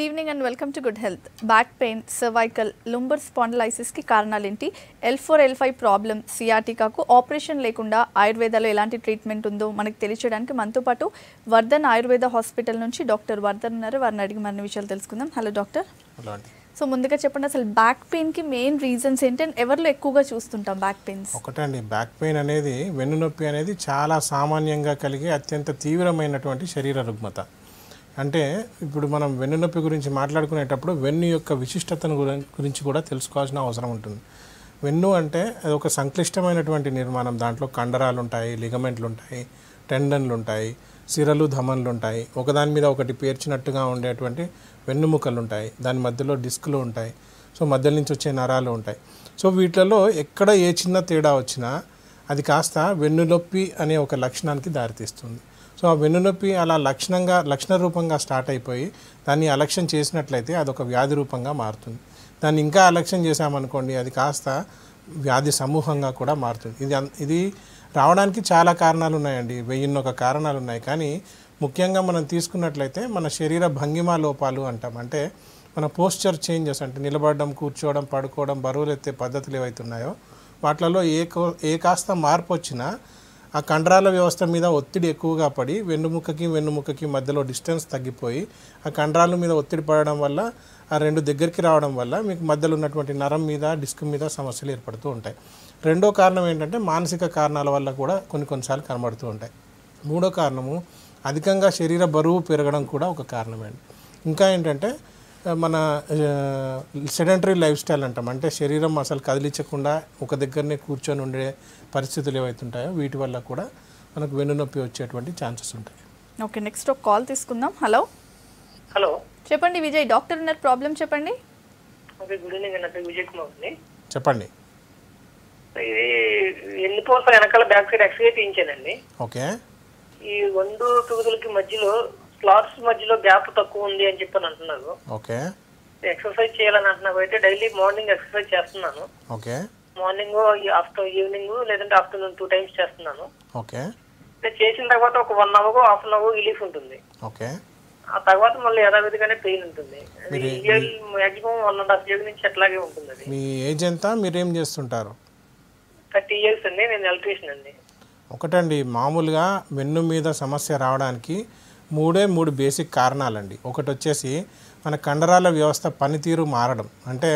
Good evening and welcome to good health. Back pain, cervical, lumbar స్పాండిలైసిస్కి కారణాలేంటి? L4 L5 problem, సియాటికాకు operation లేకుండా ఆయుర్వేదాలో ఎలాంటి ట్రీట్మెంట్ ఉందో మనకు తెలియచేయడానికి మనతో పాటు వర్ధన్ ఆయుర్వేద హాస్పిటల్ నుంచి డాక్టర్ వర్ధన్ ఉన్నారు. వారిని అడిగి మరిన్ని విషయాలు తెలుసుకుందాం. Hello doctor. హలో అండి. సో ముందుగా చెప్పండి, అసలు బ్యాక్ పెయిన్కి మెయిన్ రీజన్స్ ఏంటి అండ్ ఎవరిలో ఎక్కువగా చూస్తుంటాం బ్యాక్ పెయిన్స్? ఒకటండి, బ్యాక్ పెయిన్ అనేది, వెన్నునొప్పి అనేది చాలా సామాన్యంగా కలిగే అత్యంత తీవ్రమైనటువంటి శరీర రుగ్మత. అంటే ఇప్పుడు మనం వెన్నునొప్పి గురించి మాట్లాడుకునేటప్పుడు వెన్ను యొక్క విశిష్టతను గురించి కూడా తెలుసుకోవాల్సిన అవసరం ఉంటుంది. వెన్ను అంటే అది ఒక సంక్లిష్టమైనటువంటి నిర్మాణం. దాంట్లో కండరాలు ఉంటాయి, లిగమెంట్లు ఉంటాయి, టెండన్లు ఉంటాయి, సిరలు, ధమన్లు ఉంటాయి, ఒకదాని మీద ఒకటి పేర్చినట్టుగా ఉండేటువంటి వెన్నుముకలు ఉంటాయి, దాని మధ్యలో డిస్కులు ఉంటాయి, సో మధ్య నుంచి వచ్చే నరాలు ఉంటాయి. సో వీటిలో ఎక్కడ ఏ చిన్న తేడా వచ్చినా అది కాస్త వెన్నునొప్పి అనే ఒక లక్షణానికి దారితీస్తుంది. సో ఆ వెన్నునొప్పి అలా లక్షణ రూపంగా స్టార్ట్ అయిపోయి దాన్ని అలక్ష్యం చేసినట్లయితే అదొక వ్యాధి రూపంగా మారుతుంది. దాన్ని ఇంకా అలక్ష్యం చేసామనుకోండి, అది కాస్త వ్యాధి సమూహంగా కూడా మారుతుంది. ఇది రావడానికి చాలా కారణాలు ఉన్నాయండి, 1001 కారణాలు ఉన్నాయి. కానీ ముఖ్యంగా మనం తీసుకున్నట్లయితే మన శరీర భంగిమా లోపాలు అంటాం. అంటే మన పోస్చర్ చేంజెస్, అంటే నిలబడడం, కూర్చోవడం, పడుకోవడం, బరువులు ఎత్తే పద్ధతులు ఏవైతున్నాయో వాటిలలో ఏ కాస్త మార్పు వచ్చినా ఆ కండరాల వ్యవస్థ మీద ఒత్తిడి ఎక్కువగా పడి వెన్నుముకకి మధ్యలో డిస్టెన్స్ తగ్గిపోయి ఆ కండరాల మీద ఒత్తిడి పడడం వల్ల ఆ రెండు దగ్గరికి రావడం వల్ల మీకు మధ్యలో ఉన్నటువంటి నరం మీద, డిస్క్ మీద సమస్యలు ఏర్పడుతూ ఉంటాయి. రెండో కారణం ఏంటంటే మానసిక కారణాల వల్ల కూడా కొన్నిసార్లు కనబడుతూ ఉంటాయి. మూడో కారణము అధికంగా శరీర బరువు పెరగడం కూడా ఒక కారణమేండి. ఇంకా ఏంటంటే మన సెడెంటరీ లైఫ్ స్టైల్ అంటాం. అంటే శరీరం అసలు కదిలించకుండా ఒక దగ్గరనే కూర్చొని ఉండే పరిస్థితులు ఏవైతుంటాయో వీటి వల్ల కూడా మనకు వెన్నునొప్పి వచ్చేటువంటి ఛాన్సెస్ ఉంటాయి. ఓకే, నెక్స్ట్ ఒక కాల్ తీసుకుందాం. హలో. హలో, చెప్పండి విజయ్, డాక్టర్ ఉన్నారు, ప్రాబ్లం చెప్పండి. Okay, good evening. నా పేరు విజయ్ కుమార్ అండి. చెప్పండి. ఇది ఎన్నిపోస వెనకాల బ్యాక్ సైడ్ ఎక్స్రే తీయించానండి. ఓకే. ఈ 2 తొగుదులకి మధ్యలో స్లాట్స్ మధ్యలో గ్యాప్ తక్కువ ఉంది అని చెప్పని అంటున్నారు. ఓకే. ఎక్సర్సైజ్ చేయాలని అంటున్నారు. అయితే డైలీ మార్నింగ్ ఎక్సర్సైజ్ చేస్తున్నాను. ఓకే. మార్నింగ్, ఆఫ్టర్ ఈవినింగ్, లేదంటే ఆఫ్టర్నూన్ 2 టైమ్స్ చేస్తున్నాను. ఓకే. చేసిన తర్వాత ఒక 1 hour, half an hour relief ఉంటుంది. ఓకే. ఆ తర్వాత మళ్ళీ యథావిధిగానే పెయిన్ ఉంటుంది. మాక్సిమం 1.5 years నుంచి అట్లాగే ఉంటుంది. అది మీ ఏజ్ ఎంత? మీరేం చేస్తుంటారు? 30 years అండి. నేను ఎలక్ట్రీషియన్ అండి. ఒకటండి, మామూలుగా వెన్ను మీద సమస్య రావడానికి 3 బేసిక్ కారణాలండి. ఒకటి వచ్చేసి మన కండరాల వ్యవస్థ పనితీరు మారడం. అంటే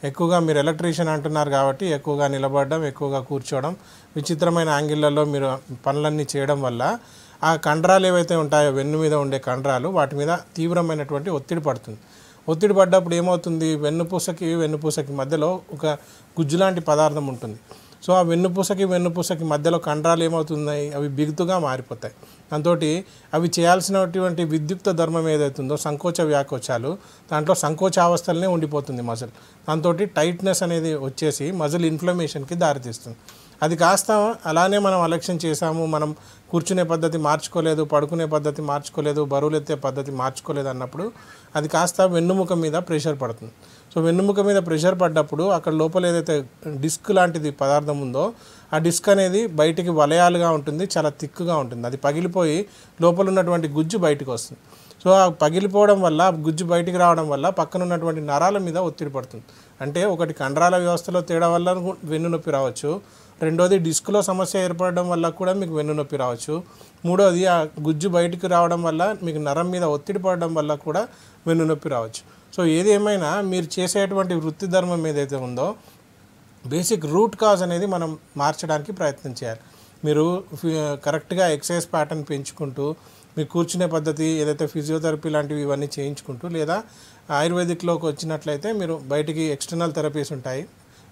ఎక్కువగా మీరు ఎలక్ట్రీషియన్ అంటున్నారు కాబట్టి ఎక్కువగా నిలబడడం, ఎక్కువగా కూర్చోవడం, విచిత్రమైన యాంగిళ్లలో మీరు పనులన్నీ చేయడం వల్ల ఆ కండరాలు ఏవైతే ఉంటాయో వెన్ను మీద ఉండే కండరాలు, వాటి మీద తీవ్రమైనటువంటి ఒత్తిడి పడుతుంది. ఒత్తిడి పడ్డప్పుడు ఏమవుతుంది, వెన్నుపూసకి మధ్యలో ఒక గుజ్జు లాంటి పదార్థం ఉంటుంది. సో ఆ వెన్నుపూసకి మధ్యలో కండరాలు ఏమవుతున్నాయి, అవి బిగుతుగా మారిపోతాయి. దాంతో అవి చేయాల్సినటువంటి విద్యుక్త ధర్మం ఏదైతుందో సంకోచ వ్యాకోచాలు, దాంట్లో సంకోచావస్థలనే ఉండిపోతుంది మజిల్. దాంతో టైట్నెస్ అనేది వచ్చేసి మజిల్ ఇన్ఫ్లమేషన్కి దారితీస్తుంది. అది కాస్త అలానే మనం అలక్ష్యం చేసాము, మనం కూర్చునే పద్ధతి మార్చుకోలేదు, పడుకునే పద్ధతి మార్చుకోలేదు, బరువులు ఎత్తే పద్ధతి మార్చుకోలేదు అన్నప్పుడు అది కాస్త వెన్నుముక మీద ప్రెషర్ పడుతుంది. సో వెన్నుముక మీద ప్రెషర్ పడ్డప్పుడు అక్కడ లోపల ఏదైతే డిస్క్ లాంటిది పదార్థం ఉందో ఆ డిస్క్ అనేది బయటికి వలయాలుగా ఉంటుంది, చాలా థిక్గా ఉంటుంది. అది పగిలిపోయి లోపల ఉన్నటువంటి గుజ్జు బయటకు వస్తుంది. సో ఆ పగిలిపోవడం వల్ల, గుజ్జు బయటికి రావడం వల్ల పక్కన ఉన్నటువంటి నరాల మీద ఒత్తిడి పడుతుంది. అంటే ఒకటి కండరాల వ్యవస్థలో తేడా వల్ల వెన్నునొప్పి రావచ్చు, రెండోది డిస్క్లో సమస్య ఏర్పడడం వల్ల కూడా మీకు వెన్నునొప్పి రావచ్చు, మూడోది ఆ గుజ్జు బయటికి రావడం వల్ల మీకు నరం మీద ఒత్తిడి పడడం వల్ల కూడా వెన్నునొప్పి రావచ్చు. సో ఏది ఏమైనా మీరు చేసేటువంటి వృత్తి ధర్మం ఏదైతే ఉందో బేసిక్ రూట్ కాజ్ అనేది మనం మార్చడానికి ప్రయత్నం చేయాలి. మీరు కరెక్ట్గా ఎక్సర్సైజ్ ప్యాటర్న్ పెంచుకుంటూ, మీరు కూర్చునే పద్ధతి ఏదైతే ఫిజియోథెరపీ లాంటివి ఇవన్నీ చేయించుకుంటూ, లేదా ఆయుర్వేదిక్లోకి వచ్చినట్లయితే మీరు బయటికి ఎక్స్టర్నల్ థెరపీస్ ఉంటాయి,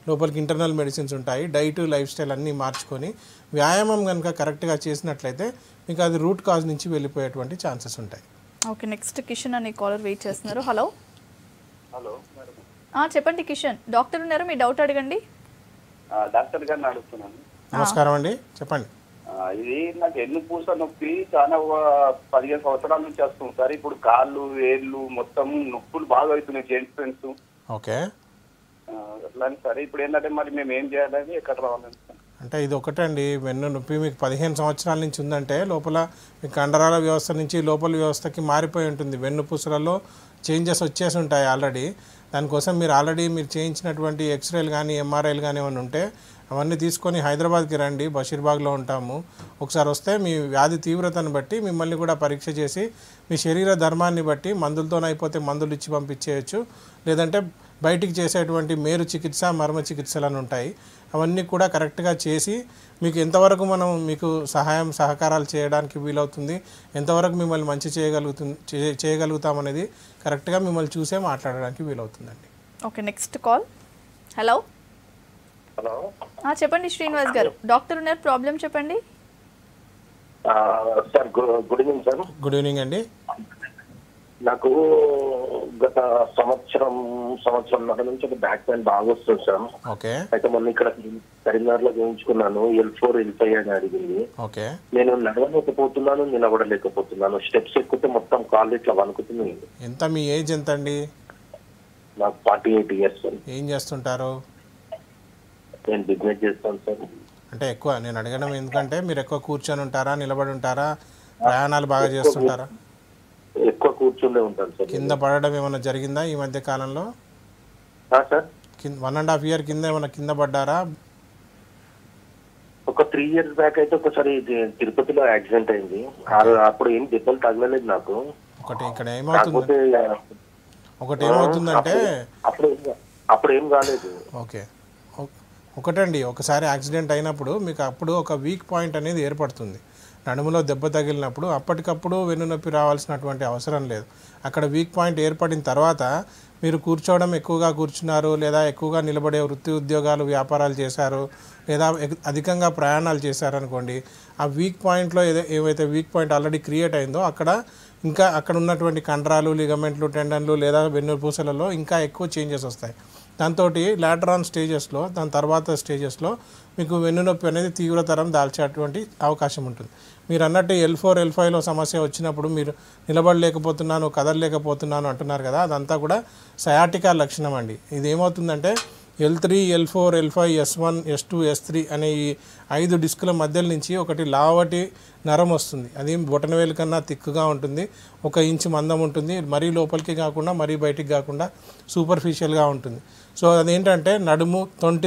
లోపలికి ఇంటర్నల్ మెడిసిన్స్ ఉంటాయి, డైట్, లైఫ్ స్టైల్ అన్నీ మార్చుకొని వ్యాయామం కనుక కరెక్ట్గా చేసినట్లయితే మీకు అది రూట్ కాజ్ నుంచి వెళ్ళిపోయేటువంటి ఛాన్సెస్ ఉంటాయి. ఓకే, నెక్స్ట్ కిషన్ అనే కాలర్ వెయిట్ చేస్తున్నారు. హలో. హలో, చెప్పండి కిషన్, డాక్టర్ ఉన్నారు, మీ డౌట్ అడగండి. డాక్టర్ గారిని అడుగుతున్నాను. నమస్కారం అండి, చెప్పండి. ఇది నాకు ఎన్నుపూస నొప్పి చాలా 15 సంవత్సరాల నుంచి వస్తుంది సార్. ఇప్పుడు కాళ్ళు, వేళ్ళు మొత్తం నొప్పులు బాగా అవుతున్నాయి, జాయింట్ పెయిన్స్. ఓకే. అట్లా సరే, ఇప్పుడు ఏంటంటే మరి మేము ఏం చేయాలని, ఎక్కడ రావాలని? అంటే ఇది ఒకటండి, వెన్ను నొప్పి మీకు 15 సంవత్సరాల నుంచి ఉందంటే లోపల మీ కండరాల వ్యవస్థ నుంచి లోపల వ్యవస్థకి మారిపోయి ఉంటుంది. వెన్నుపూసలలో చేంజెస్ వచ్చేసి ఉంటాయి ఆల్రెడీ. దానికోసం మీరు ఆల్రెడీ మీరు చేయించినటువంటి ఎక్స్రేలు కానీ ఎంఆర్ఐలు కానీ ఏమైనా ఉంటే అవన్నీ తీసుకొని హైదరాబాద్కి రండి, బషీర్బాగ్లో ఉంటాము. ఒకసారి వస్తే మీ వ్యాధి తీవ్రతను బట్టి మిమ్మల్ని కూడా పరీక్ష చేసి మీ శరీర ధర్మాన్ని బట్టి మందులతోనైపోతే మందులు ఇచ్చి పంపించేయచ్చు, లేదంటే బయటికి చేసేటువంటి మేరు చికిత్స మర్మ చికిత్సలు అని ఉంటాయి. అవన్నీ కూడా కరెక్ట్గా చేసి మీకు ఎంతవరకు మనం మీకు సహకారాలు చేయడానికి వీలవుతుంది, ఎంతవరకు మిమ్మల్ని మంచి చేయగలుగుతామనేది కరెక్ట్గా మిమ్మల్ని చూసే మాట్లాడడానికి వీలవుతుందండి. Okay, next call. Hello hello చెప్పండి శ్రీనివాస్ గారు, డాక్టర్ ఉన్నారు, ప్రాబ్లం చెప్పండి. Sir good evening sir. Good evening అండి. నాకు గత సంవత్సరంన్నర నుంచి ఒక బ్యాక్ పెయిన్ బాగా వస్తుంది సార్. ఓకే. అయితే మొన్న ఇక్కడ కరీంనగర్లో చేయించుకున్నాను. L4 L5 అని అడిగింది. ఓకే. నేను నడవలేకపోతున్నాను, నిలబడలేకపోతున్నాను. స్టెప్స్ ఎక్కుతే మొత్తం కాళ్ళు ఇట్లా వణుకుతుంది. ఎంత మీ ఏజ్ ఎంత అండి? నాకు 48 years సార్. ఏం చేస్తుంటారు? నేను బిజినెస్ చేస్తాను సార్. అంటే ఎక్కువ నేను అడగడం ఎందుకంటే మీరు ఎక్కువ కూర్చొని ఉంటారా, నిలబడి ఉంటారా, ప్రయాణాలు బాగా చేస్తుంటారా? ఎక్కువ కూర్చుండే ఉంటాను సార్. కింద పడడం ఏమైనా జరిగిందా ఈ మధ్య కాలంలో? సార్ 1.5 year కింద ఏమైనా కింద పడ్డారా? ఒక 3 years బ్యాక్ అయితే ఒకసారి తిరుపతిలో యాక్సిడెంట్ అయింది. అప్పుడు ఏం దెబ్బలు తగలలేదు నాకు. ఒకటి ఇక్కడ ఏమవుతుందంటే అప్పుడు ఏం కాలేదు. ఓకే. ఒకటండి, ఒకసారి యాక్సిడెంట్ అయినప్పుడు మీకు అప్పుడు ఒక వీక్ పాయింట్ అనేది ఏర్పడుతుంది. నడుములో దెబ్బ తగిలినప్పుడు అప్పటికప్పుడు వెన్నునొప్పి రావాల్సినటువంటి అవసరం లేదు. అక్కడ వీక్ పాయింట్ ఏర్పడిన తర్వాత మీరు కూర్చోవడం ఎక్కువగా కూర్చున్నారు, లేదా ఎక్కువగా నిలబడే వృత్తి ఉద్యోగాలు వ్యాపారాలు చేశారు, లేదా అధికంగా ప్రయాణాలు చేశారనుకోండి, ఆ వీక్ పాయింట్లో ఏవైతే వీక్ పాయింట్ ఆల్రెడీ క్రియేట్ అయిందో అక్కడ ఉన్నటువంటి కండరాలు, లిగమెంట్లు, టెండన్లు లేదా వెన్నుపూసలలో ఇంకా ఎక్కువ చేంజెస్ వస్తాయి. దాంతో లాటర్ ఆన్ స్టేజెస్లో దాని తర్వాత స్టేజెస్లో మీకు వెన్నునొప్పి అనేది తీవ్రతరం దాల్చేటువంటి అవకాశం ఉంటుంది. మీరు అన్నట్టు L4 L5లో సమస్య వచ్చినప్పుడు మీరు నిలబడలేకపోతున్నాను, కదలలేకపోతున్నాను అంటున్నారు కదా, అదంతా కూడా సయాటికా లక్షణం అండి. ఇది ఏమవుతుందంటే L3 L4 L5 S1 S2 S3 అనే ఈ 5 డిస్కుల మధ్యల నుంచి ఒకటి లావటి నరం వస్తుంది. అది బొటనవేలు కన్నా తిక్కుగా ఉంటుంది, 1 ఇంచు మందం ఉంటుంది, మరీ లోపలికి కాకుండా మరీ బయటికి కాకుండా సూపర్ఫిషియల్గా ఉంటుంది. సో అదేంటంటే నడుము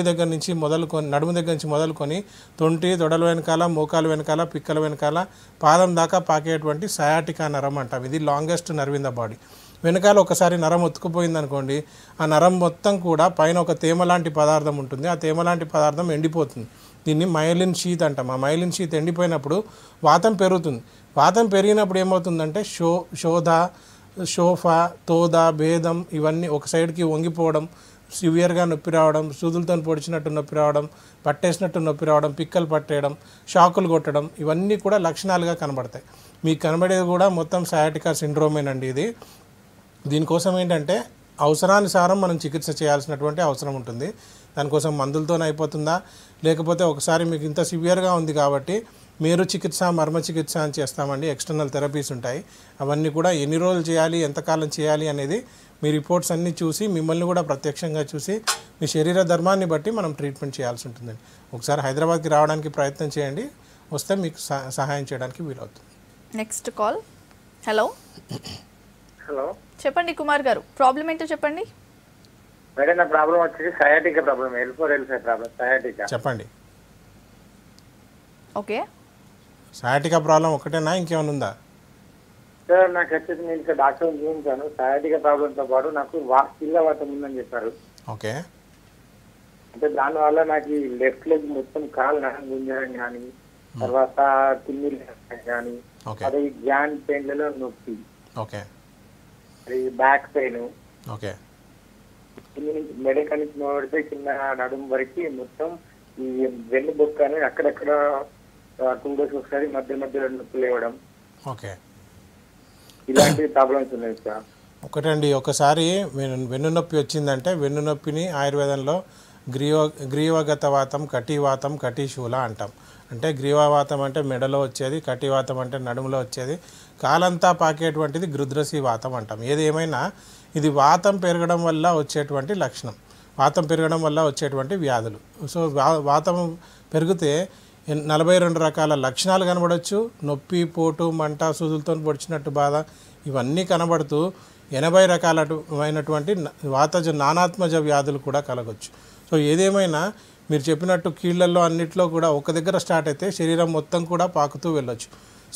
దగ్గర నుంచి మొదలుకొని తొంటి, తొడల వెనకాల, మోకాలు వెనకాల, పిక్కల వెనకాల, పాదం దాకా పాకేటువంటి సయాటికా నరం అంటాం. ఇది longest nerve in the body. వెనకాల ఒకసారి నరం ఒత్తుకుపోయింది అనుకోండి, ఆ నరం మొత్తం కూడా పైన ఒక తేమ లాంటి పదార్థం ఉంటుంది. ఆ తేమ లాంటి పదార్థం ఎండిపోతుంది. దీన్ని మైలిన్ షీత్ అంటాం. ఆ మైలిన్ షీత్ ఎండిపోయినప్పుడు వాతం పెరుగుతుంది. వాతం పెరిగినప్పుడు ఏమవుతుందంటే షోఫా, తోద, భేదం ఇవన్నీ ఒక సైడ్కి వంగిపోవడం, సివియర్గా నొప్పి రావడం, సూదులతో పొడిచినట్టు నొప్పి రావడం, పట్టేసినట్టు నొప్పి రావడం, పిక్కలు పట్టేయడం, షాకులు కొట్టడం, ఇవన్నీ కూడా లక్షణాలుగా కనబడతాయి. మీకు కనబడేది కూడా మొత్తం సయాటికా సిండ్రోమేనండి ఇది. దీనికోసం ఏంటంటే అవసరానుసారం మనం చికిత్స చేయాల్సినటువంటి అవసరం ఉంటుంది. దానికోసం మందులతోనే అయిపోతుందా, లేకపోతే ఒకసారి మీకు ఇంత సివియర్గా ఉంది కాబట్టి మేరు చికిత్స, మర్మ చికిత్స అని చేస్తామండి. ఎక్స్టర్నల్ థెరపీస్ ఉంటాయి. అవన్నీ కూడా ఎన్ని రోజులు చేయాలి, ఎంతకాలం చేయాలి అనేది మీ రిపోర్ట్స్ అన్నీ చూసి మిమ్మల్ని కూడా ప్రత్యక్షంగా చూసి మీ శరీర ధర్మాన్ని బట్టి మనం ట్రీట్మెంట్ చేయాల్సి ఉంటుందండి. ఒకసారి హైదరాబాద్కి రావడానికి ప్రయత్నం చేయండి, వస్తే మీకు సహాయం చేయడానికి వీలవుతుంది. Next call. హలో హలో చెప్పండి కుమార్ గారు, ప్రాబ్లం ఏంటో చెప్పండి. మేడం నా ప్రాబ్లం వచ్చేసి sciatica problem, L4 L5 problem, sciatica. చెప్పండి. ఓకే, సయాటికా ప్రాబ్లం ఒకటేనా, ఇంకేమైనా ఉందా? సార్ నాకు వచ్చేసి నేను ఇక్కడ డాక్టర్ చూపించాను. సయాటికా ప్రాబ్లంతో పాటు నాకు పిల్లవాతం ఉందని చెప్పారు. ఓకే. అంటే దానివల్ల నాకు లెఫ్ట్ లెగ్ మొత్తం కాలు నరం గుంజడం కానీ, తర్వాత తిమ్మిరి కానీ, అదే జాయింట్ పెయిన్లలో నొప్పి, ఓకే, అది బ్యాక్ పెయిన్, ఓకే, మెడక నుంచి మొదలుపెడితే కింద నడుము వరకు మొత్తం ఈ వెన్ను బొక్క అనేది అక్కడక్కడ 2 days ఒకసారి మధ్యలో నొప్పి లేవడం, ఓకే, ఇలాంటి ప్రాబ్లమ్స్ ఉన్నాయి సార్. ఒకటండి, ఒకసారి వెన్నునొప్పి వచ్చిందంటే వెన్నునొప్పిని ఆయుర్వేదంలో గ్రీవగతవాతం, కటివాతం, కటిశూల అంటాం. అంటే గ్రీవావాతం అంటే మెడలో వచ్చేది, కటివాతం అంటే నడుములో వచ్చేది, కాలంతా పాకేటువంటిది గృద్రసి వాతం అంటాం. ఏది ఏమైనా ఇది వాతం పెరగడం వల్ల వచ్చేటువంటి లక్షణం. వాతం పెరగడం వల్ల వచ్చేటువంటి వ్యాధులు. సో వాతం పెరిగితే 42 రకాల లక్షణాలు కనబడవచ్చు. నొప్పి, పోటు, మంట, సూదులతో పొడిచినట్టు బాధ ఇవన్నీ కనబడుతూ 80 రకాలైనటువంటి వాతజ నానాత్మజ వ్యాధులు కూడా కలగవచ్చు. సో ఏదేమైనా మీరు చెప్పినట్టు కీళ్ళల్లో అన్నిట్లో కూడా ఒక దగ్గర స్టార్ట్ అయితే శరీరం మొత్తం కూడా పాకుతూ వెళ్ళొచ్చు.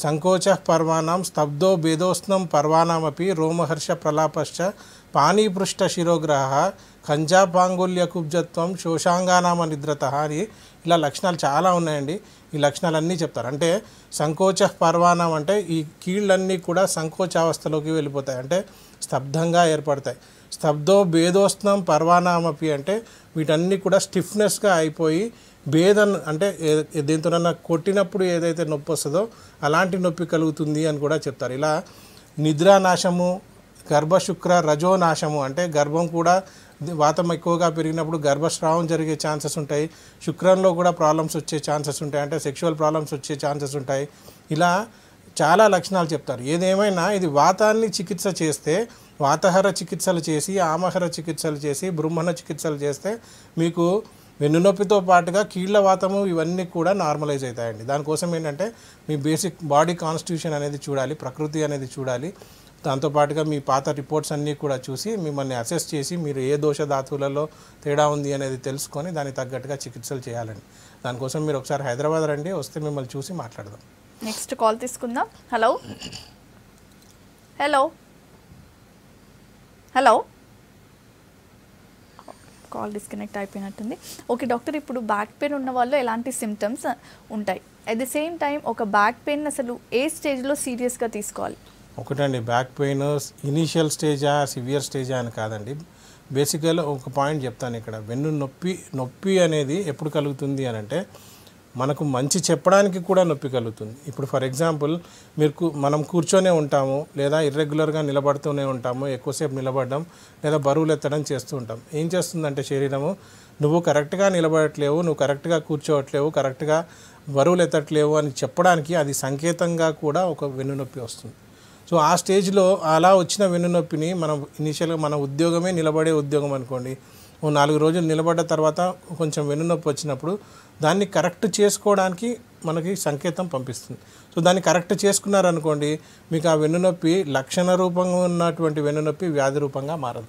సంకోచ పర్వాణం స్తబ్దో భేదోష్ణం పర్వాణమపి రోమహర్ష ప్రలాపశ్చ పానీపృష్ఠ శిరోగ్రహ ఖంజాపాంగుల్య కుబ్జత్వం శోషాంగానామ నిద్రత అని ఇలా లక్షణాలు చాలా ఉన్నాయండి. ఈ లక్షణాలన్నీ చెప్తారు. అంటే సంకోచ పర్వాణం అంటే ఈ కీళ్ళన్నీ కూడా సంకోచావస్థలోకి వెళ్ళిపోతాయి, అంటే స్తబ్దంగా ఏర్పడతాయి. స్తబ్దో భేదోష్ణం పర్వాణమపి అంటే వీటన్నీ కూడా స్టిఫ్నెస్గా అయిపోయి భేదం అంటే దేంతోనన్నా కొట్టినప్పుడు ఏదైతే నొప్పి వస్తుందో అలాంటి నొప్పి కలుగుతుంది అని కూడా చెప్తారు. ఇలా నిద్రానాశము, గర్భశుక్ర రజోనాశము అంటే గర్భం కూడా వాతం ఎక్కువగా పెరిగినప్పుడు గర్భస్రావం జరిగే ఛాన్సెస్ ఉంటాయి. శుక్రంలో కూడా ప్రాబ్లమ్స్ వచ్చే ఛాన్సెస్ ఉంటాయి, అంటే సెక్షువల్ ప్రాబ్లమ్స్ వచ్చే ఛాన్సెస్ ఉంటాయి. ఇలా చాలా లక్షణాలు చెప్తారు. ఏదేమైనా ఇది వాతాన్ని చికిత్స చేస్తే, వాతహర చికిత్సలు చేసి, ఆమహర చికిత్సలు చేసి, బృంహణ చికిత్సలు చేస్తే మీకు వెన్నునొప్పితో పాటుగా కీళ్ళ వాతము ఇవన్నీ కూడా నార్మలైజ్ అవుతాయండి. దానికోసం ఏంటంటే మీ బేసిక్ బాడీ కాన్స్టిట్యూషన్ అనేది చూడాలి, ప్రకృతి అనేది చూడాలి. దాంతోపాటుగా మీ పాత రిపోర్ట్స్ అన్నీ కూడా చూసి మిమ్మల్ని అసెస్ చేసి మీరు ఏ దోష ధాతువులలో తేడా ఉంది అనేది తెలుసుకొని దానికి తగ్గట్టుగా చికిత్సలు చేయాలండి. దానికోసం మీరు ఒకసారి హైదరాబాద్ రండి, వస్తే మిమ్మల్ని చూసి మాట్లాడదాం. నెక్స్ట్ కాల్ తీసుకుందాం. Hello hello hello call disconnect అయిపోయినట్టుంది. ఓకే డాక్టర్, ఇప్పుడు బ్యాక్ పెయిన్ ఉన్న వాళ్ళు ఎలాంటి సిమ్టమ్స్ ఉంటాయి? అట్ ది సేమ్ టైం ఒక బ్యాక్ పెయిన్ అసలు ఏ స్టేజ్లో సీరియస్గా తీసుకోవాలి? ఒకటండి, బ్యాక్ పెయిన్ ఇనీషియల్ స్టేజా సివియర్ స్టేజా అని కాదండి. బేసికల్గా ఒక పాయింట్ చెప్తాను ఇక్కడ. వెన్ను నొప్పి అనేది ఎప్పుడు కలుగుతుంది అని అంటే మనకు మంచి చెప్పడానికి కూడా నొప్పి కలుగుతుంది. ఇప్పుడు ఫర్ ఎగ్జాంపుల్ మనం కూర్చొనే ఉంటాము, లేదా ఇర్రెగ్యులర్గా నిలబడుతూనే ఉంటాము, ఎక్కువసేపు నిలబడడం లేదా బరువులు ఎత్తడం చేస్తూ ఉంటాం. ఏం చేస్తుందంటే శరీరము, నువ్వు కరెక్ట్గా నిలబడట్లేవు, నువ్వు కరెక్ట్గా కూర్చోవట్లేవు, కరెక్ట్గా బరువులు ఎత్తట్లేవు అని చెప్పడానికి అది సంకేతంగా కూడా ఒక వెన్నునొప్పి వస్తుంది. సో ఆ స్టేజ్లో అలా వచ్చిన వెన్నునొప్పిని మనం ఇనిషియల్గా మన ఉద్యోగమే నిలబడే ఉద్యోగం అనుకోండి, 4 రోజులు నిలబడ్డ తర్వాత కొంచెం వెన్నునొప్పి వచ్చినప్పుడు దాన్ని కరెక్ట్ చేసుకోవడానికి మనకి సంకేతం పంపిస్తుంది. సో దాన్ని కరెక్ట్ చేసుకున్నారనుకోండి, మీకు ఆ వెన్నునొప్పి లక్షణ రూపంగా ఉన్నటువంటి వెన్నునొప్పి వ్యాధి రూపంగా మారదు.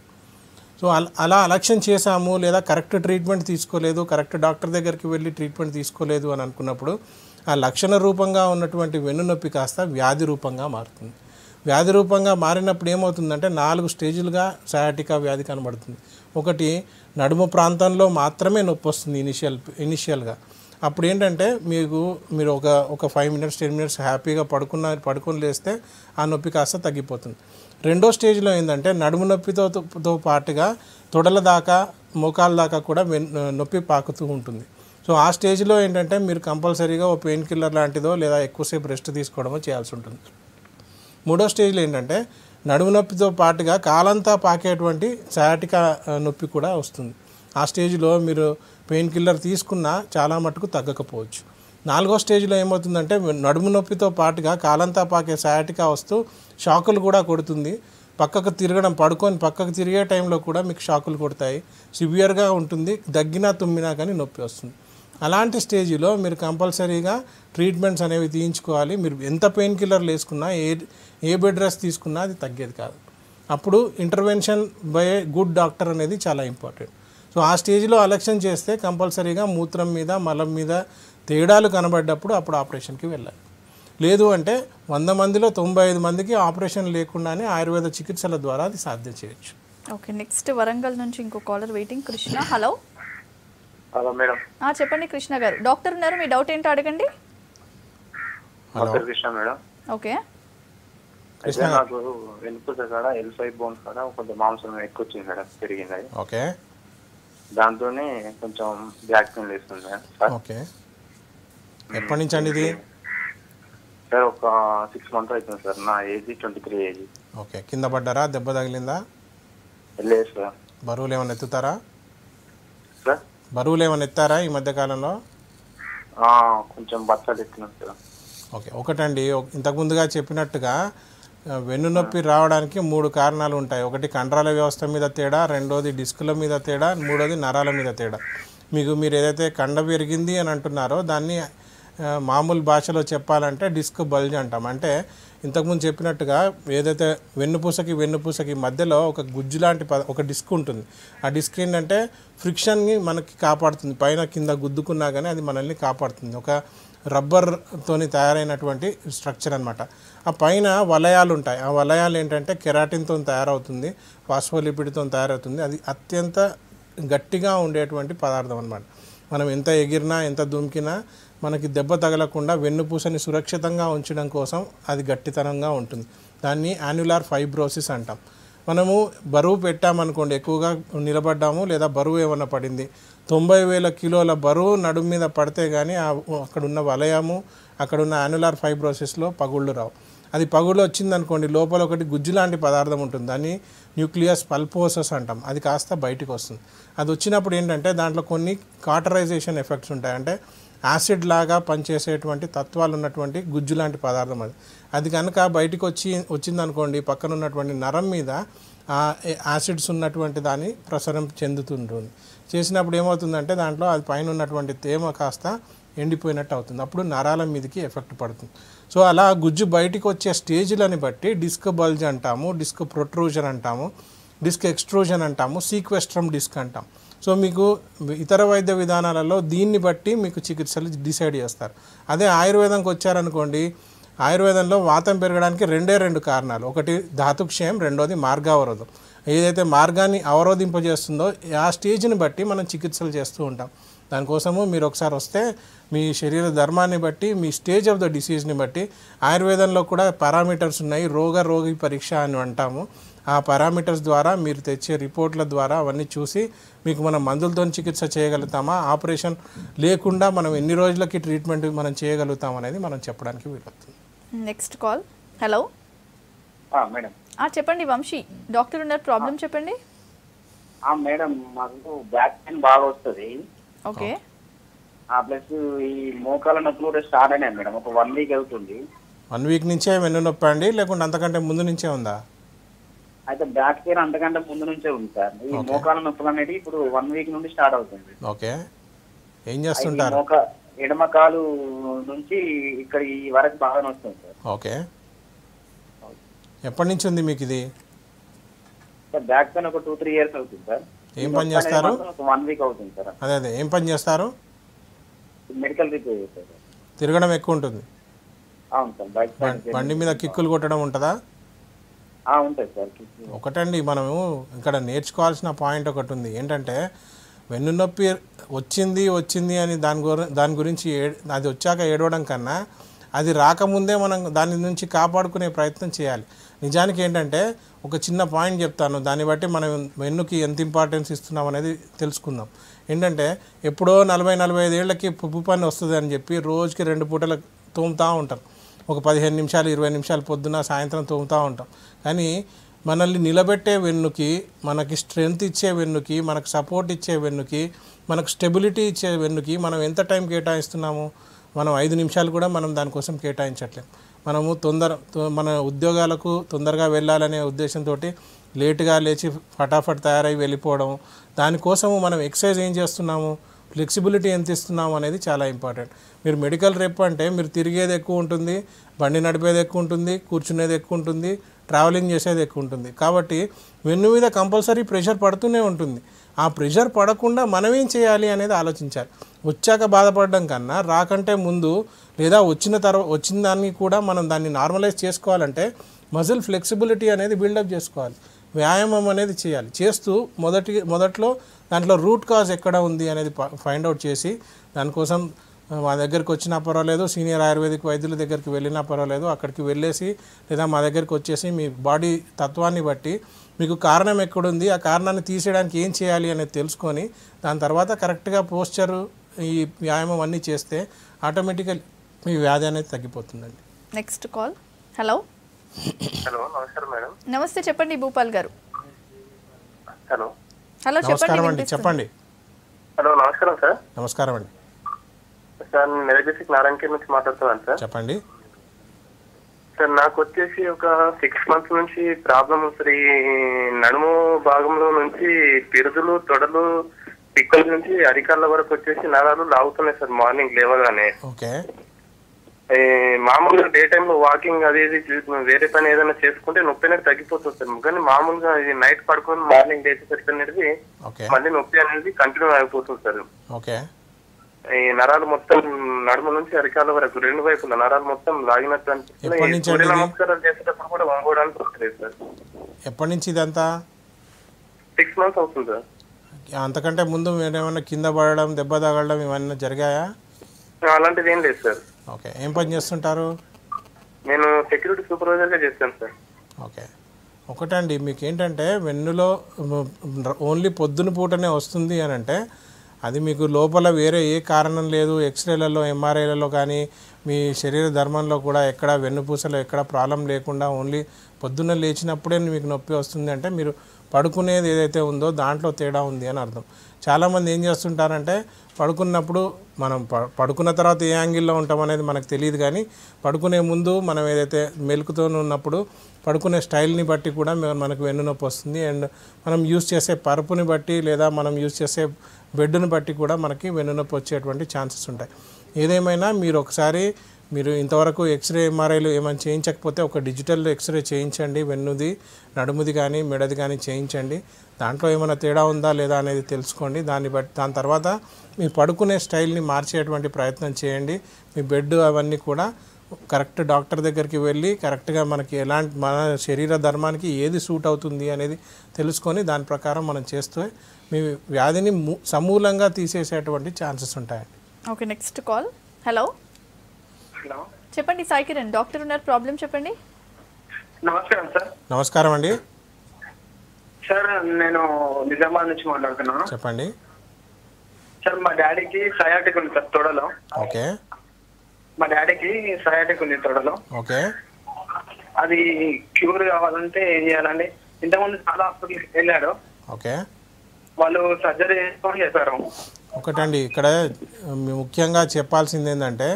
సో అలా అలక్ష్యం చేశాము, లేదా కరెక్ట్ ట్రీట్మెంట్ తీసుకోలేదు, కరెక్ట్ డాక్టర్ దగ్గరికి వెళ్ళి ట్రీట్మెంట్ తీసుకోలేదు అని అనుకున్నప్పుడు ఆ లక్షణ రూపంగా ఉన్నటువంటి వెన్నునొప్పి కాస్త వ్యాధి రూపంగా మారుతుంది. వ్యాధి రూపంగా మారినప్పుడు ఏమవుతుందంటే 4 స్టేజులుగా సయాటికా వ్యాధి కనబడుతుంది. ఒకటి, నడుము ప్రాంతంలో మాత్రమే నొప్పి వస్తుంది ఇనిషియల్గా. అప్పుడు ఏంటంటే మీరు ఒక 5 మినిట్స్ 10 మినిట్స్ హ్యాపీగా పడుకొని లేస్తే ఆ నొప్పి కాస్త తగ్గిపోతుంది. రెండో స్టేజ్లో ఏంటంటే నడుము నొప్పితో పాటుగా తొడల దాకా మోకాల దాకా కూడా నొప్పి పాకుతూ ఉంటుంది. సో ఆ స్టేజ్లో ఏంటంటే మీరు కంపల్సరీగా ఒక పెయిన్ కిల్లర్ లాంటిదో లేదా ఎక్కువసేపు రెస్ట్ తీసుకోవడమో చేయాల్సి ఉంటుంది. మూడో స్టేజ్లో ఏంటంటే నడుము నొప్పితో పాటుగా కాలంతా పాకేటువంటి సయాటికా నొప్పి కూడా వస్తుంది. ఆ స్టేజ్లో మీరు పెయిన్ కిల్లర్ తీసుకున్నా చాలా మటుకు తగ్గకపోవచ్చు. 4వ స్టేజ్లో ఏమవుతుందంటే నడుము నొప్పితో పాటుగా కాలంతా పాకే సయాటికా వస్తూ షాకులు కూడా కొడుతుంది. పక్కకు తిరిగే టైంలో కూడా మీకు షాకులు కొడతాయి, సివియర్గా ఉంటుంది, దగ్గినా తుమ్మినా కానీ నొప్పి వస్తుంది. అలాంటి స్టేజ్లో మీరు కంపల్సరీగా ట్రీట్మెంట్స్ అనేవి తీయించుకోవాలి. మీరు ఎంత పెయిన్ కిల్లర్లు వేసుకున్నా, ఏ బెడ్ రెస్ట్ తీసుకున్నా అది తగ్గేది కాదు. అప్పుడు intervention by a good doctor అనేది చాలా ఇంపార్టెంట్. సో ఆ స్టేజ్లో అలక్ష్యం చేస్తే కంపల్సరీగా మూత్రం మీద మలం మీద తేడాలు కనబడ్డప్పుడు అప్పుడు ఆపరేషన్కి వెళ్ళాలి. లేదు అంటే 100 మందిలో 95 మందికి ఆపరేషన్ లేకుండానే ఆయుర్వేద చికిత్సల ద్వారా అది సాధ్యం చేయొచ్చు. ఓకే, నెక్స్ట్ వరంగల్ నుంచి ఇంకో caller waiting. Krishna, hello. Hello madam. చెప్పండి కృష్ణ గారు, డాక్టర్ ఉన్నారు, మీ డౌట్ ఏంటో అడగండి. కృష్ణ మేడం. ఓకే, నాకు వెనుక కాడ L5 బోన్స్ కాడ కొంచెం మాంసం ఎక్కువ వచ్చింది మేడం, పెరిగింది. ఓకే, దాంతోనే కొంచెం బ్యాక్ పెయిన్ లేస్తుంది మేడం. ఓకే, ఎప్పటి నుంచి అండి ఇది? సార్ ఒక 6 months అవుతుంది సార్. నా ఏజ్ 23 ఏజ్. ఓకే, కింద పడ్డారా? దెబ్బ తగిలిందా? లేదు సార్. బరువులు ఏమైనా ఎత్తుతారా? సార్ బరువులు ఏమైనా ఎత్తారా ఈ మధ్యకాలంలో? కొంచెం బత్తాలు ఎత్తినాం సార్. ఓకే, ఒకటండి, ఇంతకుముందుగా చెప్పినట్టుగా వెన్నునొప్పి రావడానికి 3 కారణాలు ఉంటాయి. ఒకటి కండరాల వ్యవస్థ మీద తేడా, రెండోది డిస్కుల మీద తేడా, మూడోది నరాల మీద తేడా. మీరు ఏదైతే కండ పెరిగింది అని అంటున్నారో దాన్ని మామూలు భాషలో చెప్పాలంటే డిస్క్ బల్జ్ అంటాం. అంటే ఇంతకుముందు చెప్పినట్టుగా ఏదైతే వెన్నుపూసకి మధ్యలో ఒక గుజ్జు లాంటి ఒక డిస్క్ ఉంటుంది. ఆ డిస్క్ ఏంటంటే ఫ్రిక్షన్ని మనకి కాపాడుతుంది. పైన కింద గుద్దుకున్నా కానీ అది మనల్ని కాపాడుతుంది. ఒక రబ్బర్తోని తయారైనటువంటి స్ట్రక్చర్ అనమాట. ఆ పైన వలయాలు ఉంటాయి. ఆ వలయాలు ఏంటంటే కెరాటిన్తో తయారవుతుంది, ఫాస్ఫోలిపిడ్తో తయారవుతుంది. అది అత్యంత గట్టిగా ఉండేటువంటి పదార్థం అనమాట. మనం ఎంత ఎగిరినా ఎంత దుమికినా మనకి దెబ్బ తగలకుండా వెన్నుపూసని సురక్షితంగా ఉంచడం కోసం అది గట్టితనంగా ఉంటుంది. దాన్ని యాన్యులార్ ఫైబ్రోసిస్ అంటాం. మనము బరువు పెట్టామనుకోండి, ఎక్కువగా నిలబడ్డాము లేదా బరువు ఏమన్నా పడింది, 90,000 కిలోల బరువు నడుము మీద పడితే కానీ అక్కడున్న వలయము అక్కడున్న యాన్యులార్ ఫైబ్రోసిస్లో పగుళ్ళు రావు. అది పగుళ్ళు వచ్చిందనుకోండి, లోపల ఒకటి గుజ్జు లాంటి పదార్థం ఉంటుంది, దాన్ని న్యూక్లియస్ పల్పోసస్ అంటాం. అది కాస్త బయటికి వస్తుంది. అది వచ్చినప్పుడు ఏంటంటే దాంట్లో కొన్ని కాటరైజేషన్ ఎఫెక్ట్స్ ఉంటాయి. అంటే యాసిడ్ లాగా పనిచేసేటువంటి తత్వాలు ఉన్నటువంటి గుజ్జు లాంటి పదార్థం అది కనుక బయటికి వచ్చిందనుకోండి, పక్కన ఉన్నటువంటి నరం మీద యాసిడ్స్ ఉన్నటువంటి దాన్ని ప్రసరం చెందుతుంటుంది. చేసినప్పుడు ఏమవుతుందంటే దాంట్లో అది పైన ఉన్నటువంటి తేమ కాస్త ఎండిపోయినట్టు అవుతుంది. అప్పుడు నరాల మీదకి ఎఫెక్ట్ పడుతుంది. సో అలా గుజ్జు బయటికి వచ్చే స్టేజ్లని బట్టి డిస్క్ బల్జ్ అంటాము, డిస్క్ ప్రొట్రూజన్ అంటాము, డిస్క్ ఎక్స్ట్రూజన్ అంటాము, సీక్వెస్ట్రమ్ డిస్క్ అంటాం. సో మీకు ఇతర వైద్య విధానాలలో దీన్ని బట్టి మీకు చికిత్సలు డిసైడ్ చేస్తారు. అదే ఆయుర్వేదంకి వచ్చారనుకోండి, ఆయుర్వేదంలో వాతం పెరగడానికి 2 కారణాలు. ఒకటి ధాతుక్షయం, రెండోది మార్గావరోధం. ఏదైతే మార్గాన్ని అవరోధింపజేస్తుందో ఆ స్టేజ్ని బట్టి మనం చికిత్సలు చేస్తూ ఉంటాం. దానికోసము మీరు ఒకసారి వస్తే మీ శరీర ధర్మాన్ని బట్టి, మీ స్టేజ్ ఆఫ్ ద డిసీజ్ని బట్టి, ఆయుర్వేదంలో కూడా పారామీటర్స్ ఉన్నాయి. రోగి పరీక్ష అని అంటాము. ఆ పారామీటర్స్ ద్వారా మీరు తెచ్చే రిపోర్ట్ల ద్వారా అవన్నీ చూసి మీకు మనం మందులతో చికిత్స చేయగలుగుతామా, ఆపరేషన్ లేకుండా మనం ఎన్ని రోజులకి ట్రీట్మెంట్ మనం చేయగలుగుతాం అనేది మనం చెప్పడానికి వీలవుతుంది. Next call. Hello madam. చెప్పండి వంశీ, డాక్టర్ ఉన్నారు, ప్రాబ్లం చెప్పండి. మేడం మాకు బ్యాక్ పెయిన్ బాగా వస్తుంది. ఓకే. ప్లస్ ఈ మోకాల నొప్పులు కూడా స్టార్ట్ అయినాయి మేడం. ఒక 1 వీక్ అవుతుంది. 1 వీక్ నుంచే వెన్ను నొప్పి అండి, లేకుంటే అంతకంటే ముందు నుంచే ఉందా? అయితే బ్యాక్ పెయిన్ అంతకంటే ముందు నుంచే ఉంది సార్. ఈ మోకాల నొప్పులు అనేది ఇప్పుడు 1 వీక్ నుండి స్టార్ట్ అవుతుంది. ఓకే. ఏం చేస్తుంటారు? ఎడమ కాలు నుంచి ఇక్కడ ఈ వరకు బాగా వస్తుంది సార్. ఓకే. ఎప్పటి నుంచి ఉంది మీకు ఇది? సార్ బ్యాక్ పెయిన్ ఒక 2-3 ఇయర్స్ అవుతుంది సార్. ఏం పని చేస్తారు? 1 వీక్ అవుతుంది సార్. అదే ఏం పని చేస్తారు? మెడికల్ రిపేర్ చేస్తారు. తిరగడం ఎక్కువ ఉంటుంది? అవును సార్. బైక్ బండి మీద కిక్కులు కొట్టడం ఉంటుందా? ఉంటుంది సార్. ఒకటండి, మనము ఇక్కడ నేర్చుకోవాల్సిన పాయింట్ ఒకటి ఉంది. ఏంటంటే వెన్నునొప్పి వచ్చింది అని దాని గురించి అది వచ్చాక ఏడవడం కన్నా అది రాకముందే మనం దాని నుంచి కాపాడుకునే ప్రయత్నం చేయాలి. నిజానికి ఏంటంటే ఒక చిన్న పాయింట్ చెప్తాను, దాన్ని బట్టి మనం వెన్నుకి ఎంత ఇంపార్టెన్స్ ఇస్తున్నాం అనేది తెలుసుకుందాం. ఏంటంటే ఎప్పుడో 40-45 ఏళ్ళకి పుప్పు పని వస్తుంది అని చెప్పి రోజుకి 2 పూటలు తోముతూ ఉంటాం. ఒక 15 నిమిషాలు 20 నిమిషాలు పొద్దున సాయంత్రం తోముతూ ఉంటాం. కానీ మనల్ని నిలబెట్టే వెన్నుకి, మనకి స్ట్రెంగ్త్ ఇచ్చే వెన్నుకి, మనకు సపోర్ట్ ఇచ్చే వెన్నుకి, మనకు స్టెబిలిటీ ఇచ్చే వెన్నుకి మనం ఎంత టైం కేటాయిస్తున్నాము? మనం 5 నిమిషాలు కూడా మనం దానికోసం కేటాయించట్లేము. మనము మన ఉద్యోగాలకు తొందరగా వెళ్ళాలనే ఉద్దేశంతో లేటుగా లేచి ఫటాఫట్ తయారై వెళ్ళిపోవడం. దానికోసము మనం ఎక్సర్సైజ్ ఏం చేస్తున్నాము, ఫ్లెక్సిబిలిటీ ఎంత ఇస్తున్నాము అనేది చాలా ఇంపార్టెంట్. మీరు మెడికల్ రెప్ అంటే మీరు తిరిగేది ఎక్కువ ఉంటుంది, బండి నడిపేది ఎక్కువ ఉంటుంది, కూర్చునేది ఎక్కువ ఉంటుంది, ట్రావెలింగ్ చేసేది ఎక్కువ ఉంటుంది. కాబట్టి వెన్ను మీద కంపల్సరీ ప్రెషర్ పడుతూనే ఉంటుంది. ఆ ప్రెషర్ పడకుండా మనం ఏం చేయాలి అనేది ఆలోచించాలి. వచ్చాక బాధపడడం కన్నా రాకంటే ముందు లేదా వచ్చిన దాన్ని కూడా మనం దాన్ని నార్మలైజ్ చేసుకోవాలంటే మజిల్ ఫ్లెక్సిబిలిటీ అనేది బిల్డప్ చేసుకోవాలి. వ్యాయామం అనేది చేయాలి. చేస్తూ మొదట్లో దాంట్లో రూట్ కాజ్ ఎక్కడ ఉంది అనేది ఫైండ్ అవుట్ చేసి దానికోసం మా దగ్గరికి వచ్చినా పర్వాలేదు, సీనియర్ ఆయుర్వేదిక్ వైద్యుల దగ్గరికి వెళ్ళినా పర్వాలేదు, అక్కడికి వెళ్ళేసి లేదా మా దగ్గరికి వచ్చేసి మీ బాడీ తత్వాన్ని బట్టి మీకు కారణం ఎక్కడుంది, ఆ కారణాన్ని తీసేయడానికి ఏం చేయాలి అనేది తెలుసుకొని దాని తర్వాత కరెక్ట్గా పోస్చరు, ఈ వ్యాయామం అన్నీ చేస్తే ఆటోమేటిక్గా మీ వ్యాధి అనేది తగ్గిపోతుందండి. Next call. హలో. నమస్కారం మేడం. నమస్తే, చెప్పండి భూపాల్ గారు. హలో. నమస్కారం అండి, చెప్పండి. హలో, నమస్కారం సార్. నమస్కారం అండి సార్, నేను మెదక్ డిస్ట్రిక్ట్ నారాయణఖేడ్ నుంచి మాట్లాడుతున్నాను సార్. చెప్పండి సార్ నాకు వచ్చేసి ఒక 6 months నుంచి ప్రాబ్లం సార్. ఈ నడుము భాగంలో నుంచి పిరుదులు, తొడలు, పిక్కల నుంచి అరికాళ్ళ వరకు వచ్చేసి నరాలు లాగుతున్నాయి సార్ మార్నింగ్ లేవగానే. ఓకే. మామూలుగా డే టైంలో వాకింగ్ అది వేరే పని ఏదైనా చేసుకుంటే నొప్పి అనేది తగ్గిపోతుంది సార్. కానీ మామూలుగా ఇది నైట్ పడుకొని మార్నింగ్ లేచేసరికి అనేది మళ్ళీ నొప్పి అనేది కంటిన్యూ అయిపోతుంది సార్. ఓకే. ఈ నరాలు మొత్తం నడుము నుంచి అరికాల వరకు 2 వైపుల నరాలు మొత్తం లాగినట్టు అనిపిస్తుంది. సూర్య నమస్కారాలు చేసేటప్పుడు కూడా వంగడానికి వస్తలేదు సార్. ఎప్పటి నుంచి ఇదంతా? 6 months అవుతుంది సార్. అంతకంటే ముందు ఏమైనా కింద పడడం, దెబ్బ తగలడం ఇవన్నీ జరిగాయా? అలాంటిది ఏం లేదు సార్. ఓకే. ఏం పని చేస్తుంటారు? నేను సెక్యూరిటీ సూపర్వైజర్గా చేస్తాను సార్. ఓకే. ఒకటండి, మీకు ఏంటంటే వెన్నులో ఓన్లీ పొద్దున పూటనే వస్తుంది అని అంటే అది మీకు లోపల వేరే ఏ కారణం లేదు. ఎక్స్రేలలో, ఎంఆర్ఐలలో కానీ మీ శరీర ధర్మంలో కూడా ఎక్కడ వెన్నుపూసలో ఎక్కడ ప్రాబ్లం లేకుండా ఓన్లీ పొద్దున్న లేచినప్పుడే మీకు నొప్పి వస్తుంది అంటే మీరు పడుకునేది ఏదైతే ఉందో దాంట్లో తేడా ఉంది అని అర్థం. చాలామంది ఏం చేస్తుంటారంటే పడుకున్నప్పుడు మనం పడుకున్న తర్వాత ఏ యాంగిల్లో ఉంటాం అనేది మనకు తెలియదు, కానీ పడుకునే ముందు మనం ఏదైతే మెలుకుతో ఉన్నప్పుడు పడుకునే స్టైల్ని బట్టి కూడా మనకు వెన్నునొప్పి వస్తుంది. అండ్ మనం యూజ్ చేసే పరుపుని బట్టి లేదా మనం యూజ్ చేసే బెడ్ని బట్టి కూడా మనకి వెన్నునొప్పి వచ్చేటువంటి ఛాన్సెస్ ఉంటాయి. ఏదేమైనా మీరు ఒకసారి మీరు ఇంతవరకు ఎక్స్రే, ఎంఆర్ఐలు ఏమైనా చేయించకపోతే ఒక డిజిటల్ ఎక్స్రే చేయించండి. వెన్నుది, నడుముది కానీ మెడది కానీ చేయించండి. దాంట్లో ఏమైనా తేడా ఉందా లేదా అనేది తెలుసుకోండి. దాని తర్వాత మీ పడుకునే స్టైల్ని మార్చేటువంటి ప్రయత్నం చేయండి. మీ బెడ్ అవన్నీ కూడా కరెక్ట్ డాక్టర్ దగ్గరికి వెళ్ళి కరెక్ట్గా మనకి ఎలాంటి మన శరీర ధర్మానికి ఏది సూట్ అవుతుంది అనేది తెలుసుకొని దాని ప్రకారం మనం చేస్తే మీ వ్యాధిని సమూలంగా తీసేసేటువంటి ఛాన్సెస్ ఉంటాయండి. Okay. Next call. Hello. Hello, చెప్పండి సాయి కిరణ్, డాక్టర్ ఉన్నారు, ప్రాబ్లం చెప్పండి. నమస్కారం సార్. నమస్కారం అండి. సార్ నేను నిజామాబాద్ నుంచి మాట్లాడుతున్నాను. చెప్పండి సార్. మా డాడీకి సయాటిక్ ఉంది సార్ తొడలో. ఓకే. మా డాడీకి సయాటిక్ ఉంది తొడలో. ఓకే. అది క్యూర్ కావాలంటే ఏం చేయాలండి? ఇంతకుముందు చాలా హాస్పిటల్కి వెళ్ళాడు. ఓకే. వాళ్ళు సర్జరీ చేసుకొని చేశారు. ఒకటండి, ఇక్కడ ముఖ్యంగా చెప్పాల్సింది ఏంటంటే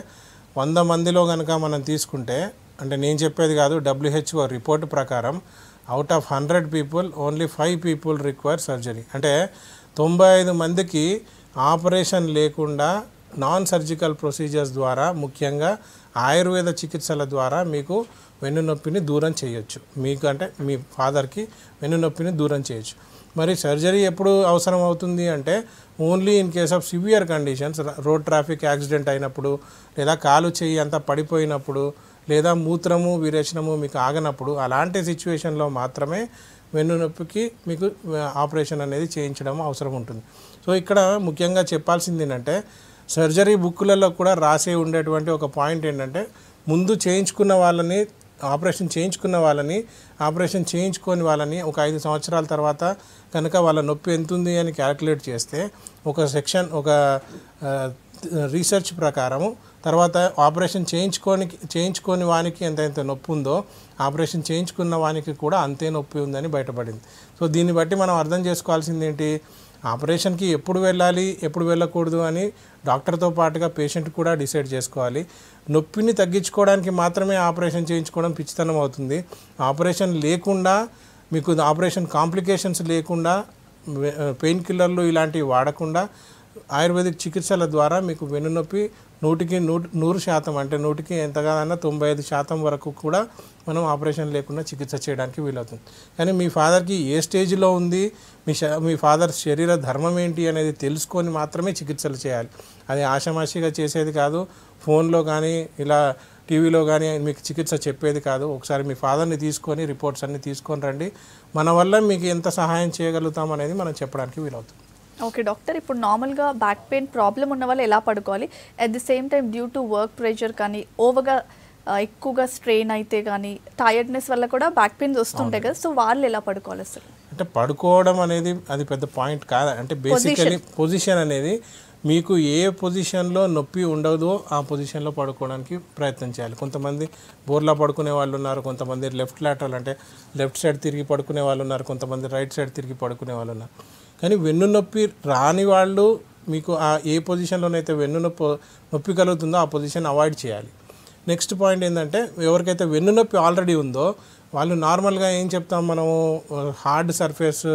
100 మందిలో కనుక మనం తీసుకుంటే, అంటే నేను చెప్పేది కాదు, WHO రిపోర్ట్ ప్రకారం out of 100 people only 5 people require surgery. అంటే 95 మందికి ఆపరేషన్ లేకుండా నాన్ సర్జికల్ ప్రొసీజర్స్ ద్వారా, ముఖ్యంగా ఆయుర్వేద చికిత్సల ద్వారా మీకు వెన్నునొప్పిని దూరం చేయొచ్చు. మీకు అంటే మీ ఫాదర్కి వెన్నునొప్పిని దూరం చేయొచ్చు. మరి సర్జరీ ఎప్పుడు అవసరం అవుతుంది అంటే only in case of severe conditions, road traffic accident అయినప్పుడు, లేదా కాలు చెయ్యి అంతా పడిపోయినప్పుడు, లేదా మూత్రము విరేచనము మీకు ఆగనప్పుడు, అలాంటి సిచ్యువేషన్లో మాత్రమే వెన్నునొప్పికి మీకు ఆపరేషన్ అనేది చేయించడం అవసరం ఉంటుంది. సో ఇక్కడ ముఖ్యంగా చెప్పాల్సింది ఏంటంటే సర్జరీ బుక్కులలో కూడా రాసే ఉండేటువంటి ఒక పాయింట్ ఏంటంటే ముందు చేయించుకున్న వాళ్ళని, ఆపరేషన్ చేయించుకున్న వాళ్ళని, ఆపరేషన్ చేయించుకొని వాళ్ళని ఒక 5 సంవత్సరాల తర్వాత కనుక వాళ్ళ నొప్పి ఎంత ఉంది అని క్యాలిక్యులేట్ చేస్తే ఒక సెక్షన్, ఒక రీసెర్చ్ ప్రకారము తర్వాత ఆపరేషన్ చేయించుకొని వానికి ఎంత నొప్పి ఉందో ఆపరేషన్ చేయించుకున్న వానికి కూడా అంతే నొప్పి ఉందని బయటపడింది. సో దీన్ని బట్టి మనం అర్థం చేసుకోవాల్సింది ఏంటి, ఆపరేషన్కి ఎప్పుడు వెళ్ళాలి, ఎప్పుడు వెళ్ళకూడదు అని డాక్టర్తో పాటుగా పేషెంట్ కూడా డిసైడ్ చేసుకోవాలి. నొప్పిని తగ్గించుకోవడానికి మాత్రమే ఆపరేషన్ చేయించుకోవడం పిచ్చితనం అవుతుంది. ఆపరేషన్ లేకుండా, మీకు ఆపరేషన్ కాంప్లికేషన్స్ లేకుండా, పెయిన్ కిల్లర్లు ఇలాంటివి వాడకుండా ఆయుర్వేదిక్ చికిత్సల ద్వారా మీకు వెన్నునొప్పి 100% అంటే 100కి ఎంతగానన్నా 95% వరకు కూడా మనం ఆపరేషన్ లేకుండా చికిత్స చేయడానికి వీలవుతుంది. కానీ మీ ఫాదర్కి ఏ స్టేజ్లో ఉంది, మీ ఫాదర్ శరీర ధర్మం ఏంటి అనేది తెలుసుకొని మాత్రమే చికిత్సలు చేయాలి. అది ఆషామాషిగా చేసేది కాదు, ఫోన్లో కానీ ఇలా టీవీలో కానీ మీకు చికిత్స చెప్పేది కాదు. ఒకసారి మీ ఫాదర్ని తీసుకొని రిపోర్ట్స్ అన్నీ తీసుకొని రండి. మన వల్ల మీకు ఎంత సహాయం చేయగలుగుతాం అనేది మనం చెప్పడానికి వీలవుతుంది. ఓకే డాక్టర్, ఇప్పుడు నార్మల్గా బ్యాక్ పెయిన్ ప్రాబ్లం ఉన్న వాళ్ళు ఎలా పడుకోవాలి, at the same time due to work pressure కానీ ఓవర్గా ఎక్కువగా స్ట్రెయిన్ అయితే కానీ టైర్డ్నెస్ వల్ల కూడా బ్యాక్ పెయిన్స్ వస్తుంటాయి కదా, సో వాళ్ళు ఎలా పడుకోవాలి అసలు? అంటే పడుకోవడం అనేది అది పెద్ద పాయింట్ కాదు. అంటే బేసికలీ పొజిషన్ అనేది మీకు ఏ పొజిషన్లో నొప్పి ఉండదో ఆ పొజిషన్లో పడుకోవడానికి ప్రయత్నం చేయాలి. కొంతమంది బోర్లా పడుకునే వాళ్ళు ఉన్నారు, కొంతమంది లెఫ్ట్ లాటరల్ అంటే లెఫ్ట్ సైడ్ తిరిగి పడుకునే వాళ్ళు ఉన్నారు, కొంతమంది రైట్ సైడ్ తిరిగి పడుకునే వాళ్ళు ఉన్నారు. కానీ వెన్నునొప్పి రాని వాళ్ళు మీకు ఏ పొజిషన్లోనైతే నొప్పి కలుగుతుందో ఆ పొజిషన్ అవాయిడ్ చేయాలి. నెక్స్ట్ పాయింట్ ఏంటంటే ఎవరికైతే వెన్నునొప్పి ఆల్రెడీ ఉందో వాళ్ళు నార్మల్గా ఏం చెప్తాం మనము హార్డ్ సర్ఫేస్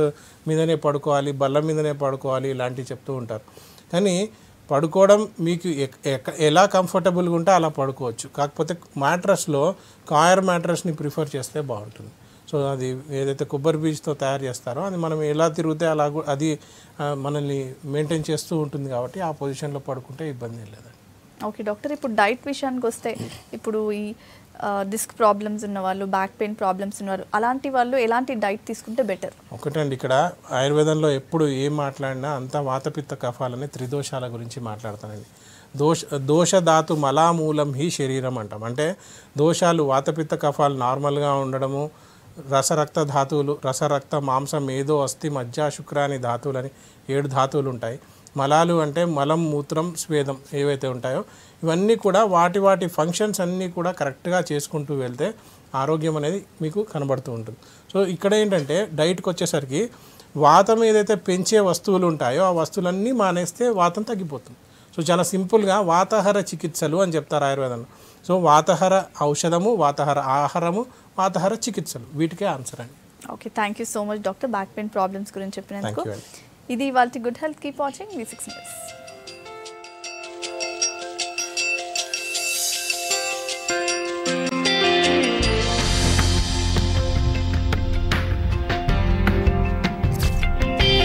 మీదనే పడుకోవాలి, బల్ల మీదనే పడుకోవాలి ఇలాంటివి చెప్తూ ఉంటారు. కానీ పడుకోవడం మీకు ఎలా కంఫర్టబుల్గా ఉంటే అలా పడుకోవచ్చు. కాకపోతే మ్యాట్రస్లో కాయర్ మ్యాట్రస్ని ప్రిఫర్ చేస్తే బాగుంటుంది. సో అది ఏదైతే కొబ్బరి బీజ్తో తయారు చేస్తారో అది మనం ఎలా తిరిగితే అలా అది మనల్ని మెయింటైన్ చేస్తూ ఉంటుంది కాబట్టి ఆ పొజిషన్లో పడుకుంటే ఇబ్బంది ఏం లేదండి. ఓకే డాక్టర్, ఇప్పుడు డైట్ విషయానికి వస్తే ఇప్పుడు ఈ డిస్క్ ప్రాబ్లమ్స్ ఉన్నవాళ్ళు, బ్యాక్ పెయిన్ ప్రాబ్లమ్స్ ఉన్నవారు, అలాంటి వాళ్ళు ఎలాంటి డైట్ తీసుకుంటే బెటర్? ఒకటండి, ఇక్కడ ఆయుర్వేదంలో ఎప్పుడు ఏం మాట్లాడినా అంతా వాతపిత్త కఫాలని త్రిదోషాల గురించి మాట్లాడతానండి. దోషధాతు మలామూలం హి శరీరం అంటాం. అంటే దోషాలు వాతపిత్త కఫాలు నార్మల్గా ఉండడము, రసరక్త ధాతువులు, రసరక్త మాంసం మేధో అస్థి మజ్జ శుక్రాని ధాతువులని 7 ధాతువులు ఉంటాయి. మలాలు అంటే మలం మూత్రం స్వేదం ఏవైతే ఉంటాయో ఇవన్నీ కూడా వాటి ఫంక్షన్స్ అన్నీ కూడా కరెక్ట్గా చేసుకుంటూ వెళ్తే ఆరోగ్యం అనేది మీకు కనబడుతూ ఉంటుంది. సో ఇక్కడ ఏంటంటే డైట్కి వచ్చేసరికి వాతం ఏదైతే పెంచే వస్తువులు ఉంటాయో ఆ వస్తువులన్నీ మానేస్తే వాతం తగ్గిపోతుంది. సో చాలా సింపుల్గా వాతాహార చికిత్సలు అని చెప్తారు ఆయుర్వేదంలో. సో వాతాహార ఔషధము, వాతాహార ఆహారము, వాతాహార చికిత్సలు వీటికే ఆన్సర్ అండి. Okay, thank you so much doctor, back pain problems గురించి చెప్పినందుకు. థ్యాంక్ యూ అండి. ఇది ఇవాల్టి good health. Keep watching V6 News.